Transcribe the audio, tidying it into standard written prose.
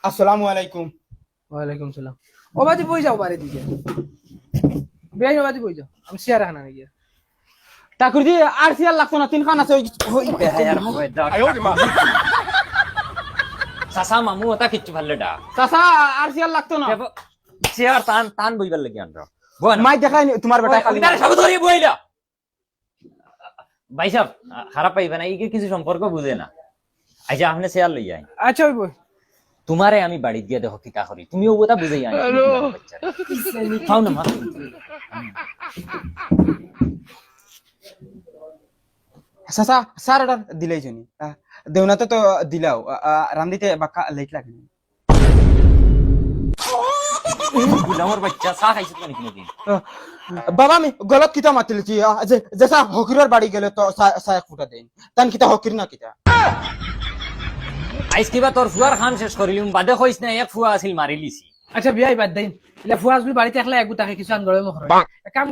আসসালামু আলাইকুম। ওয়ালাইকুম সালাম। ওবাদি বই যাও বাড়ি দিকে। বেআই ওবাদি বই যাও। আমি শেয়ার হানা নাকি। ঠাকুরজি আর সিয়ার লাগতো না, তিনখান আছে ওই চাচা মামু ওটা কিচ্ছু ভালো ডা চাচা আর সিয়ার লাগতো না। চেয়ার টান টান বইবার লাগি আনছো মাই দেখাই তোমার বেটা খালি সব ধরে বইলা ভাই সাহেব খারাপ পাইবে না, ইকে কিছু সম্পর্ক বুঝে না। আচ্ছা আপনি চেয়ার লই যাই, আচ্ছা ওই বই। তোমারে আমি বাড়ি গিয়ে দেখো কিতা করি, তুমিও ওটা বুঝাই আনি খাও না মা। চাচা স্যার অর্ডার দিলেই জনি দেউনাতে তো দিলাও রান্দিতে বাক্কা লেট লাগে না। গুলামর বাচ্চা চা খাইছিস মানে কোনদিন? বাবা আমি গলত কিতা মাতিলছি যে যেসা হকিরের বাড়ি গেলে তো সায়া ফুটা দেন তান কিতা হকির না কিতা। আইস কিবা তোর ফুয়ার খান শেষ করিলিম বাদে কইস না এক ফুয়া আছিল মারি লিছি। আচ্ছা বিয়াই বাদ দেন। ইলা ফুয়াজ বাড়িতে একলা একগু তাকে কিছু আনগড়ে মখর। কাম